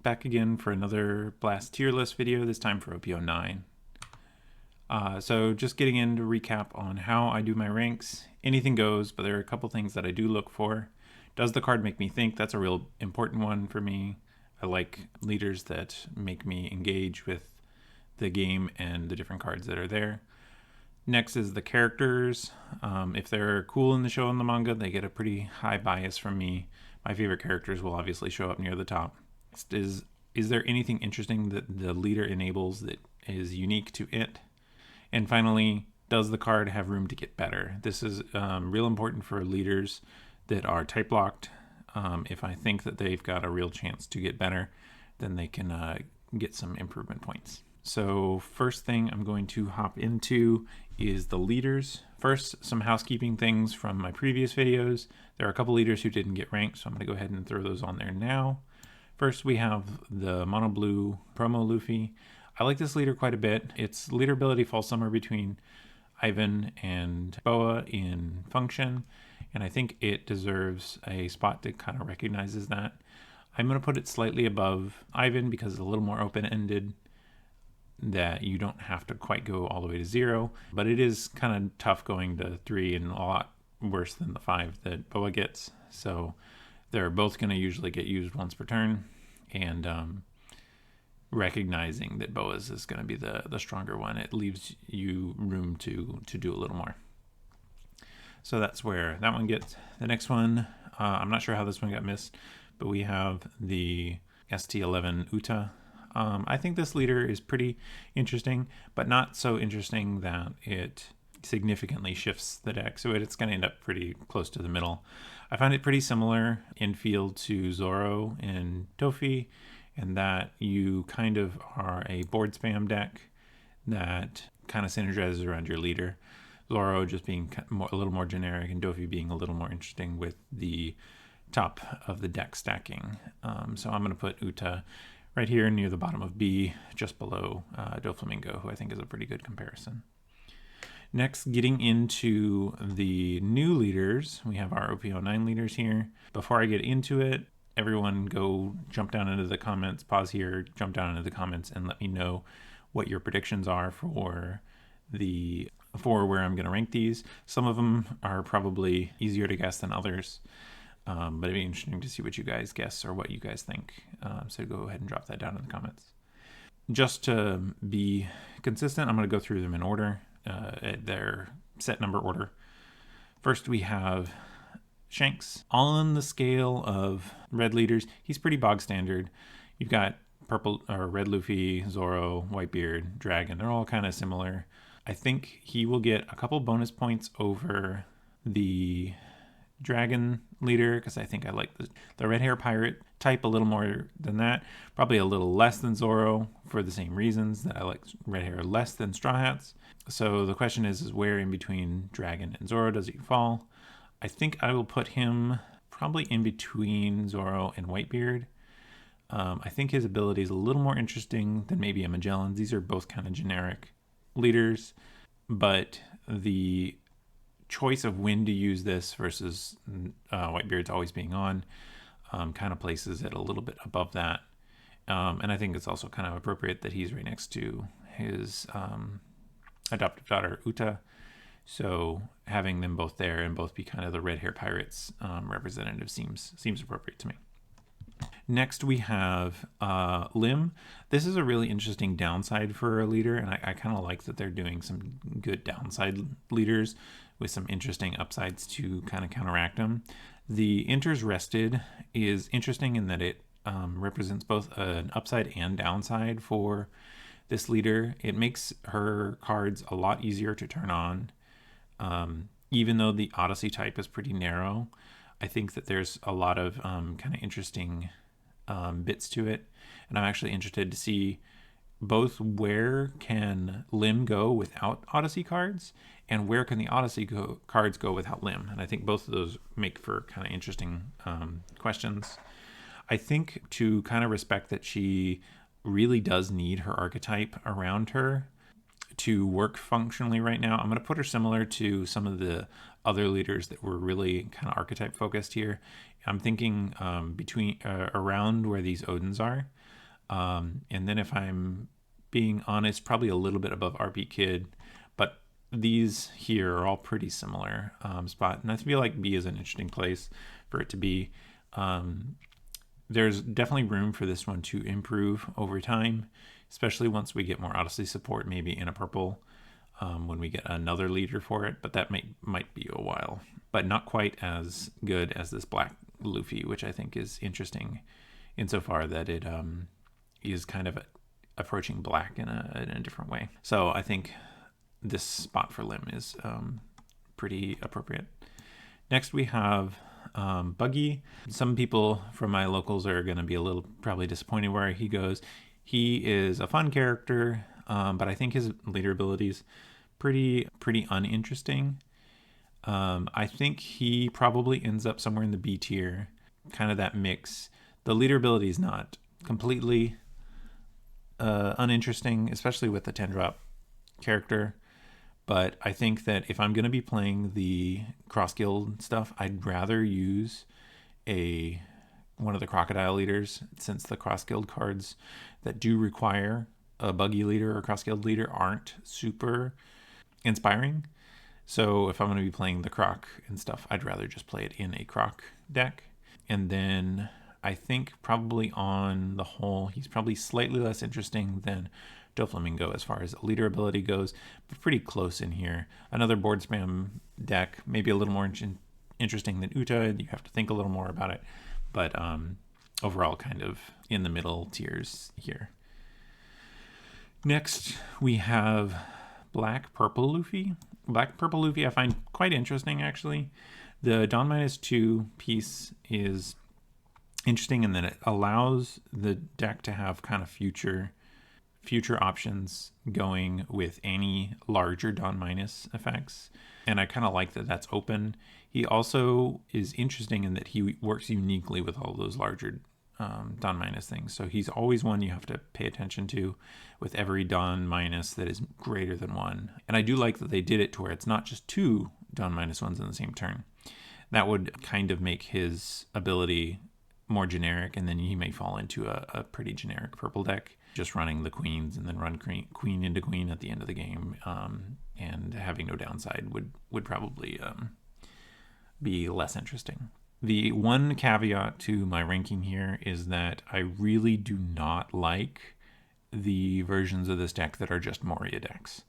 back again for another Blaast tier list video, this time for OP09. So just getting into recap on how I do my ranks. Anything goes, but there are a couple things that I do look for. Does the card make me think? That's a real important one for me. I like leaders that make me engage with the game and the different cards that are there. Next is the characters. If they're cool in the show and the manga, they get a pretty high bias from me. My favorite characters will obviously show up near the top. Next is there anything interesting that the leader enables that is unique to it? And finally, does the card have room to get better? This is real important for leaders that are type locked. If I think that they've got a real chance to get better, then they can get some improvement points. So first thing I'm going to hop into is the leaders. First, some housekeeping things from my previous videos. There are a couple leaders who didn't get ranked, so I'm going to go ahead and throw those on there now. First, we have the Mono Blue Promo Luffy. I like this leader quite a bit. Its leader ability falls somewhere between Ivan and Boa in function, and I think it deserves a spot that kind of recognizes that. I'm going to put it slightly above Ivan because it's a little more open-ended, that you don't have to quite go all the way to 0, but it is kind of tough going to 3 and a lot worse than the 5 that Boa gets. So they're both going to usually get used once per turn, and recognizing that Boa's is going to be the stronger one, it leaves you room to do a little more. So that's where that one gets. The next one, I'm not sure how this one got missed, but we have the ST11 Uta. I think this leader is pretty interesting, but not so interesting that it significantly shifts the deck. So it's going to end up pretty close to the middle. I find it pretty similar in field to Zoro and Tofi, and that you kind of are a board spam deck that kind of synergizes around your leader. Zoro just being a little more generic, and Dofi being a little more interesting with the top of the deck stacking. So I'm going to put Uta right here near the bottom of B, just below Doflamingo, who I think is a pretty good comparison. Next, getting into the new leaders, we have our OP09 leaders here. Before I get into it, everyone go jump down into the comments, pause here, jump down into the comments, and let me know what your predictions are for where I'm going to rank these. Some of them are probably easier to guess than others. But it'd be interesting to see what you guys guess or what you guys think. So go ahead and drop that down in the comments. Just to be consistent, I'm going to go through them in order, their set number order. First, we have Shanks. On the scale of red leaders, he's pretty bog standard. You've got purple or red Luffy, Zoro, Whitebeard, Dragon. They're all kind of similar. I think he will get a couple bonus points over the Dragon leader because I think I like the red hair pirate type a little more than that. Probably a little less than Zoro for the same reasons that I like red hair less than Straw Hats. So the question is where in between Dragon and Zoro does he fall? I think I will put him probably in between Zoro and Whitebeard. I think his ability is a little more interesting than maybe a Magellan's. These are both kind of generic leaders, but the choice of when to use this versus Whitebeard's always being on kind of places it a little bit above that. And I think it's also kind of appropriate that he's right next to his adoptive daughter, Uta. So having them both there and both be kind of the red hair pirates representative seems appropriate to me. Next, we have Lim. This is a really interesting downside for a leader, and I kind of like that they're doing some good downside leaders with some interesting upsides to kind of counteract them. The Enters Rested is interesting in that it represents both an upside and downside for this leader. It makes her cards a lot easier to turn on. Even though the Odyssey type is pretty narrow, I think that there's a lot of kind of interesting bits to it. And I'm actually interested to see both where can Lim go without Odyssey cards and where can the Odyssey cards go without Lim. And I think both of those make for kind of interesting questions. I think to kind of respect that she really does need her archetype around her to work functionally right now, I'm going to put her similar to some of the other leaders that were really kind of archetype focused here. I'm thinking between around where these Odins are. And then if I'm being honest, probably a little bit above RP Kid, but these here are all pretty similar spot. And I feel like B is an interesting place for it to be. There's definitely room for this one to improve over time, especially once we get more Odyssey support, maybe in a purple when we get another leader for it. But that might be a while, but not quite as good as this black Luffy, which I think is interesting insofar that it is kind of approaching black in a different way. So I think this spot for Lim is pretty appropriate. Next we have Buggy. Some people from my locals are going to be a little probably disappointed where he goes. He is a fun character, but I think his leader abilities pretty uninteresting. I think he probably ends up somewhere in the B tier, kind of that mix. The leader ability is not completely uninteresting, especially with the 10-drop character. But I think that if I'm going to be playing the cross guild stuff, I'd rather use one of the crocodile leaders, since the cross guild cards that do require a buggy leader or cross guild leader aren't super inspiring. So if I'm going to be playing the croc and stuff, I'd rather just play it in a croc deck. And then I think probably on the whole, he's probably slightly less interesting than Doflamingo as far as leader ability goes, but pretty close in here. Another board spam deck, maybe a little more interesting than Uta. You have to think a little more about it, but overall kind of in the middle tiers here. Next, we have Black Purple Luffy. Black Purple Luffy I find quite interesting, actually. The Dawn -2 piece is interesting in that it allows the deck to have kind of future options going with any larger Dawn minus effects, and I kind of like that that's open. He also is interesting in that he works uniquely with all those larger Dawn minus things, so he's always one you have to pay attention to with every Dawn minus that is greater than 1. And I do like that they did it to where it's not just 2 Dawn -1s in the same turn. That would kind of make his ability more generic, and then he may fall into a pretty generic purple deck, just running the queens and then run queen into queen at the end of the game, and having no downside would probably be less interesting. The one caveat to my ranking here is that I really do not like the versions of this deck that are just Moria decks.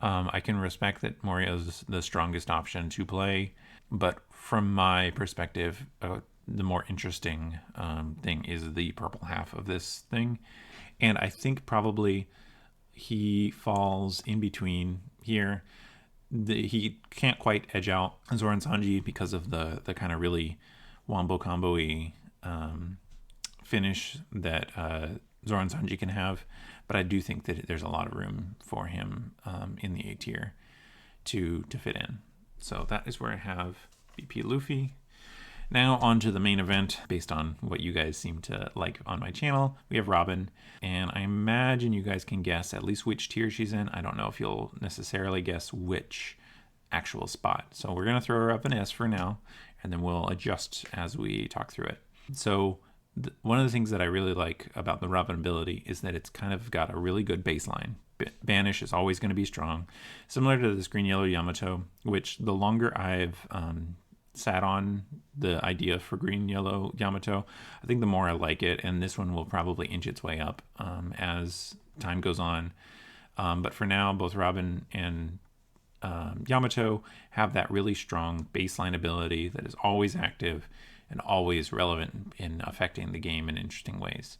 I can respect that Moria is the strongest option to play, but from my perspective, the more interesting thing is the purple half of this thing. And I think probably he falls in between here. He can't quite edge out Zoran Sanji because of the kind of really wombo combo-y finish that Zoran Sanji can have. But I do think that there's a lot of room for him in the A tier to fit in. So that is where I have BP Luffy. Now on to the main event, based on what you guys seem to like on my channel. We have Robin, and I imagine you guys can guess at least which tier she's in. I don't know if you'll necessarily guess which actual spot. So we're going to throw her up an S for now, and then we'll adjust as we talk through it. So one of the things that I really like about the Robin ability is that it's kind of got a really good baseline. Banish is always going to be strong, similar to this green yellow Yamato, which the longer I've sat on the idea for green yellow Yamato, I think the more I like it, and this one will probably inch its way up as time goes on. But for now, both Robin and Yamato have that really strong baseline ability that is always active and always relevant in affecting the game in interesting ways.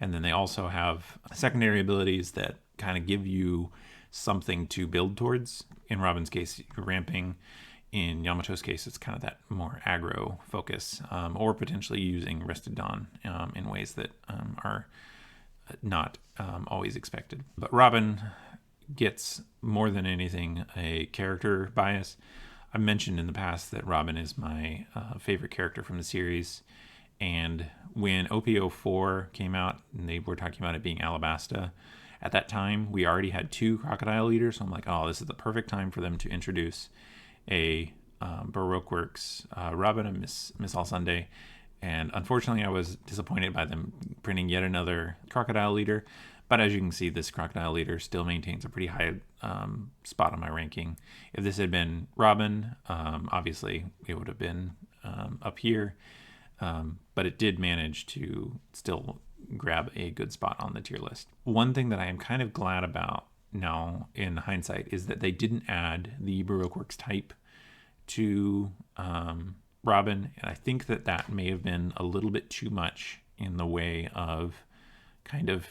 And then they also have secondary abilities that kind of give you something to build towards. In Robin's case, you're ramping. In Yamato's case, it's kind of that more aggro focus, or potentially using Rested Dawn in ways that are not always expected. But Robin gets more than anything a character bias. I've mentioned in the past that Robin is my favorite character from the series, and when OP04 came out and they were talking about it being Alabasta, At that time, we already had 2 crocodile leaders, so I'm like, oh, this is the perfect time for them to introduce a Baroque Works Robin and Miss All Sunday. And unfortunately, I was disappointed by them printing yet another crocodile leader. But as you can see, this crocodile leader still maintains a pretty high spot on my ranking. If this had been Robin, obviously it would have been up here. But it did manage to still grab a good spot on the tier list. One thing that I am kind of glad about now in hindsight is that they didn't add the Baroque Works type to Robin, and I think that that may have been a little bit too much in the way of kind of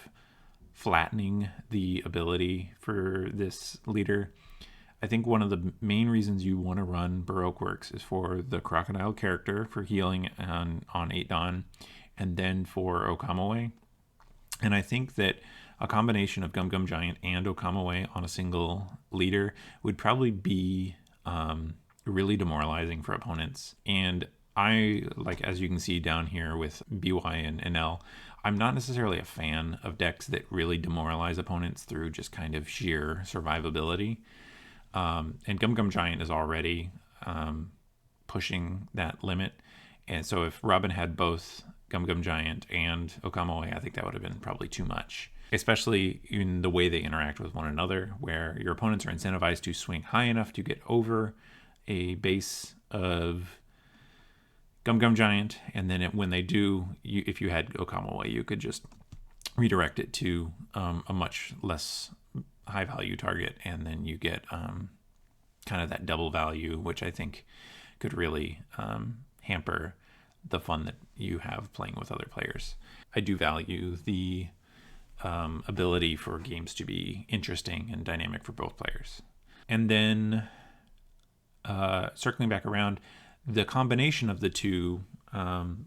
flattening the ability for this leader. I think one of the main reasons you want to run Baroque Works is for the crocodile character for healing on 8 Dawn, and then for Okamewe. And I think that a combination of Gum Gum Giant and Okamewe on a single leader would probably be really demoralizing for opponents. And I, like, as you can see down here with BY and NL, I'm not necessarily a fan of decks that really demoralize opponents through just kind of sheer survivability. And Gum Gum Giant is already pushing that limit. And so if Robin had both Gum Gum Giant and Okamewe, I think that would have been probably too much, especially in the way they interact with one another, where your opponents are incentivized to swing high enough to get over a base of Gum Gum Giant, and then when they do, if you had Okamewe, you could just redirect it to a much less high value target, and then you get kind of that double value, which I think could really hamper the fun that you have playing with other players. I do value the ability for games to be interesting and dynamic for both players. And then circling back around, the combination of the 2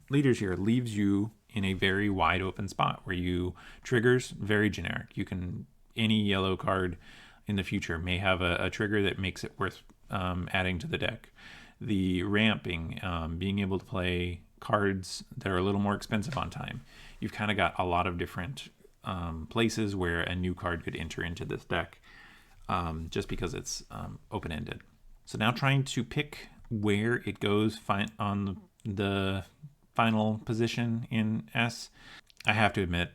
leaders here leaves you in a very wide open spot where you triggers very generic. You can, any yellow card in the future may have a trigger that makes it worth adding to the deck. The ramping, being able to play cards that are a little more expensive on time. You've kind of got a lot of different places where a new card could enter into this deck just because it's open-ended. So now trying to pick where it goes on the final position in S, I have to admit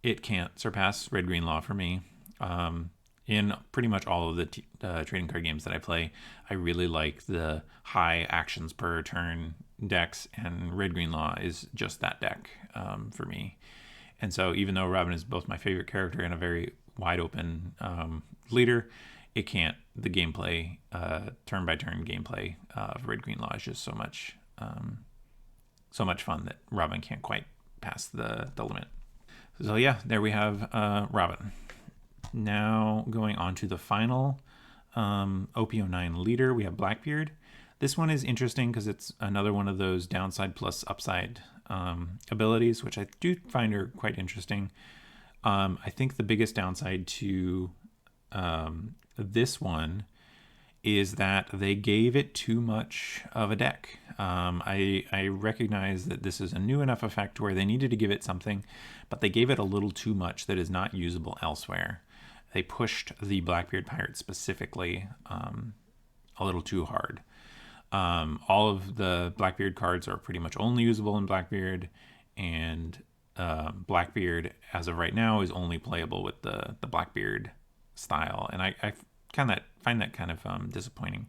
it can't surpass Red Green Law for me. In pretty much all of the trading card games that I play, I really like the high actions per turn decks, and Red Green Law is just that deck for me. And so even though Robin is both my favorite character and a very wide open leader, it can't, the gameplay, turn by turn gameplay of Red Green Law is just so much fun that Robin can't quite pass the limit. So yeah, there we have Robin. Now going on to the final OP09 leader, we have Blackbeard. This one is interesting because it's another one of those downside plus upside abilities, which I do find are quite interesting. I think the biggest downside to this one is that they gave it too much of a deck. I recognize that this is a new enough effect where they needed to give it something, but they gave it a little too much that is not usable elsewhere. They pushed the Blackbeard Pirate specifically a little too hard. All of the Blackbeard cards are pretty much only usable in Blackbeard, and Blackbeard, as of right now, is only playable with the Blackbeard style, and I find that kind of disappointing.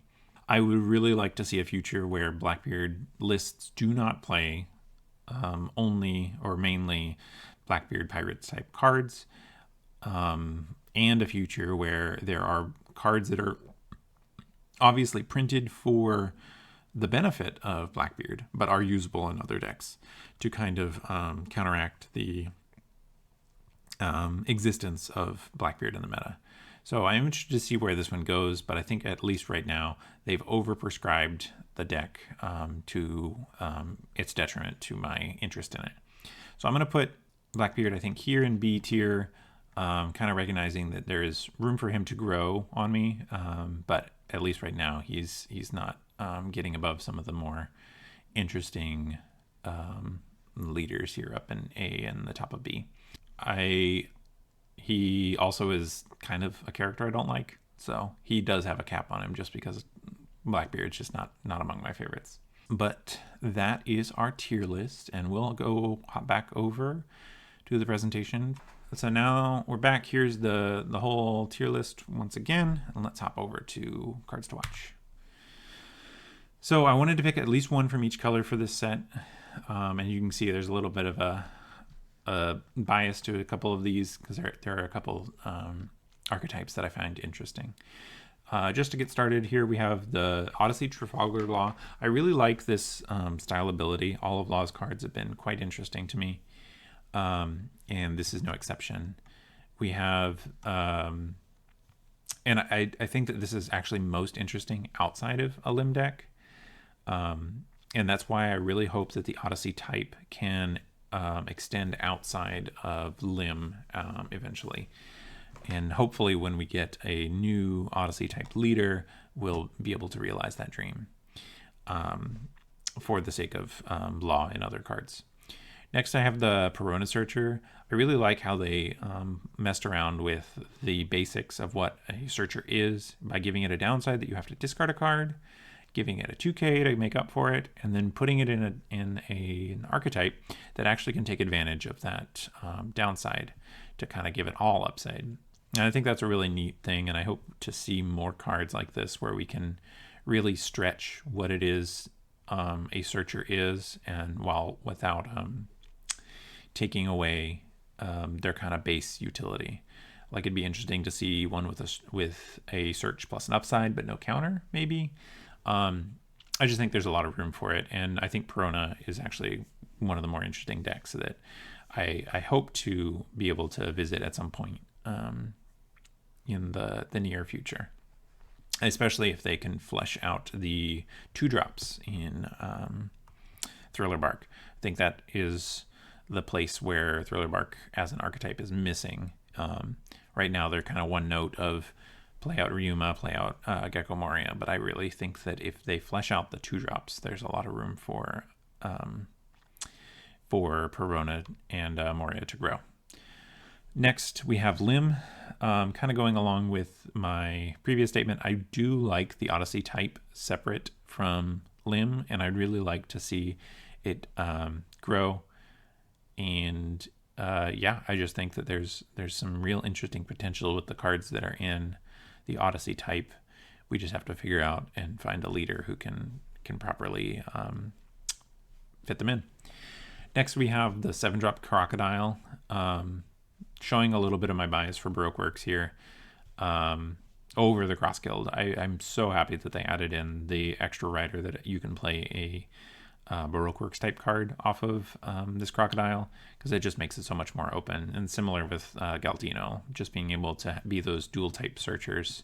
I would really like to see a future where Blackbeard lists do not play only or mainly Blackbeard Pirates type cards, and a future where there are cards that are obviously printed for the benefit of Blackbeard, but are usable in other decks to kind of counteract the existence of Blackbeard in the meta. So I'm interested to see where this one goes, but I think at least right now they've overprescribed the deck to its detriment to my interest in it. So I'm going to put Blackbeard, I think, here in B tier, kind of recognizing that there is room for him to grow on me, but at least right now he's not getting above some of the more interesting leaders here up in A and the top of B. I he also is kind of a character I don't like. So he does have a cap on him just because Blackbeard's just not among my favorites. But that is our tier list, and we'll go hop back over to the presentation. So now we're back. Here's the whole tier list once again, and let's hop over to cards to watch. So I wanted to pick at least one from each color for this set, and you can see there's a little bit of a bias to a couple of these because there are a couple archetypes that I find interesting. Just to get started here, we have the Odyssey Trafalgar Law. I really like this style ability. All of Law's cards have been quite interesting to me, and this is no exception. We have, and I think that this is actually most interesting outside of a Limb deck, and that's why I really hope that the Odyssey type can extend outside of Limb eventually. And hopefully when we get a new Odyssey type leader, we'll be able to realize that dream for the sake of Law and other cards. Next, I have the Perona Searcher. I really like how they messed around with the basics of what a searcher is by giving it a downside that you have to discard a card, giving it a 2K to make up for it, and then putting it in an archetype that actually can take advantage of that downside to kind of give it all upside. And I think that's a really neat thing, and I hope to see more cards like this where we can really stretch what it is a searcher is, and without taking away their kind of base utility. Like, it'd be interesting to see one with a search plus an upside but no counter, maybe. I just think there's a lot of room for it, and I think Perona is actually one of the more interesting decks that I hope to be able to visit at some point in the near future, especially if they can flesh out the 2-drops in Thriller Bark. I think that is the place where Thriller Bark as an archetype is missing. Right now they're kind of one note of play out Ryuma, play out Gecko Moria, but I really think that if they flesh out the 2-drops, there's a lot of room for Perona and Moria to grow. Next, we have Limb. Kind of going along with my previous statement, I do like the Odyssey type separate from Limb, and I'd really like to see it grow. And yeah, I just think that there's some real interesting potential with the cards that are in the Odyssey type. We just have to figure out and find a leader who can properly fit them in. Next, we have the 7-drop Crocodile. Showing a little bit of my bias for Baroque Works here over the Cross Guild. I'm so happy that they added in the extra rider that you can play a Baroque Works type card off of this Crocodile, because it just makes it so much more open. And similar with Galdino, just being able to be those dual type searchers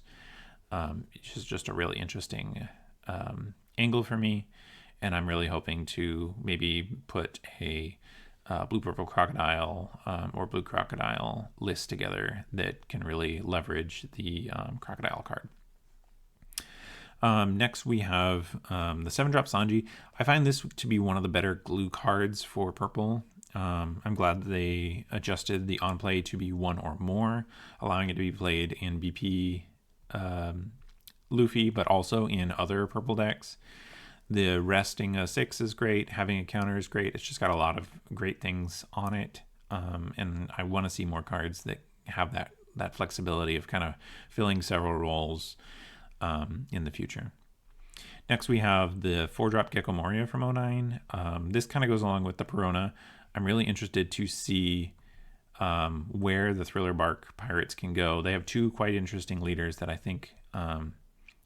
is just a really interesting angle for me. And I'm really hoping to maybe put a blue-purple crocodile or blue crocodile list together that can really leverage the crocodile card. Next, we have the 7-drop Sanji. I find this to be one of the better glue cards for purple. I'm glad that they adjusted the on-play to be 1 or more, allowing it to be played in BP Luffy, but also in other purple decks. The resting a 6 is great. Having a counter is great. It's just got a lot of great things on it. And I want to see more cards that have that flexibility of kind of filling several roles in the future. Next, we have the 4-drop Gecko Moria from 09. This kind of goes along with the Perona. I'm really interested to see where the Thriller Bark Pirates can go. They have 2 quite interesting leaders that I think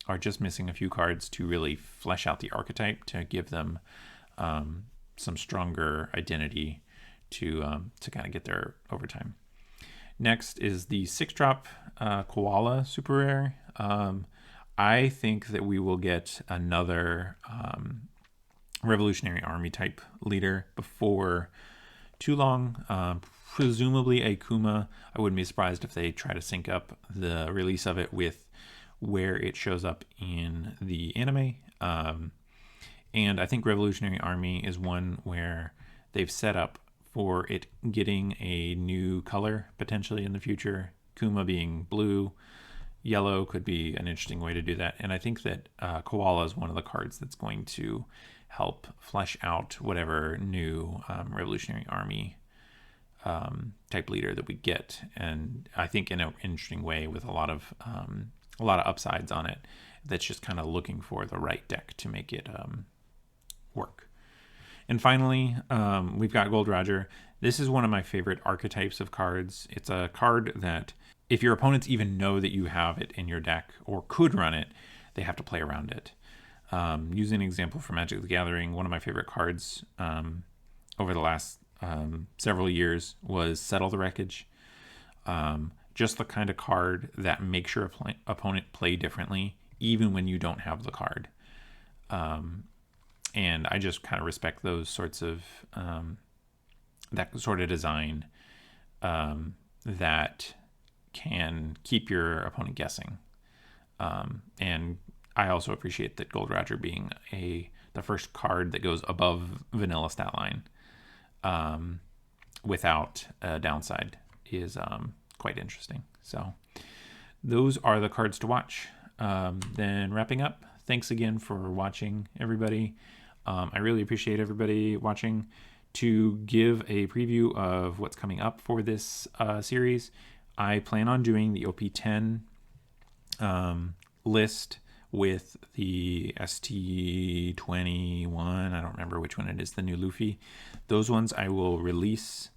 are just missing a few cards to really flesh out the archetype, to give them some stronger identity to kind of get there over time. Next is the 6-drop Koala Super Rare. I think that we will get another Revolutionary Army type leader before too long. Presumably a Kuma. I wouldn't be surprised if they try to sync up the release of it with where it shows up in the anime. And I think Revolutionary Army is one where they've set up for it getting a new color potentially in the future. Kuma being blue, yellow could be an interesting way to do that. And I think that Koala is one of the cards that's going to help flesh out whatever new Revolutionary Army type leader that we get. And I think in an interesting way with a lot of upsides on it. That's just kind of looking for the right deck to make it work. And finally, we've got Gold Roger. This is one of my favorite archetypes of cards. It's a card that if your opponents even know that you have it in your deck or could run it, they have to play around it. Using an example from Magic the Gathering, one of my favorite cards over the last several years was Settle the Wreckage. Just the kind of card that makes your opponent play differently, even when you don't have the card. And I just kind of respect those sorts of, that sort of design that can keep your opponent guessing. And I also appreciate that Gold Roger being the first card that goes above vanilla stat line without a downside is quite interesting. So those are the cards to watch. Then wrapping up, thanks again for watching, everybody. I really appreciate everybody watching. To give a preview of what's coming up for this series, I plan on doing the OP10 list with the ST21. I don't remember which one it is, the new Luffy. Those ones I will release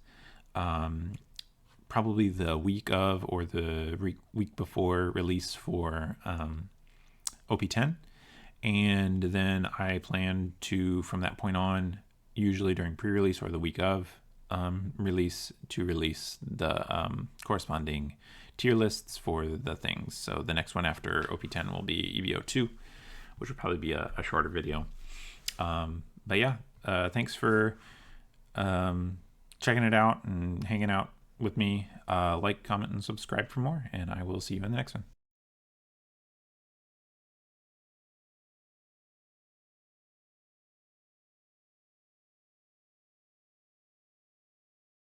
probably the week of or the week before release for OP10. And then I plan to, from that point on, usually during pre-release or the week of release, to release the corresponding tier lists for the things. So the next one after OP10 will be EVO2, which will probably be a shorter video. But yeah, thanks for checking it out and hanging out with me. Like, comment, and subscribe for more, and I will see you in the next one.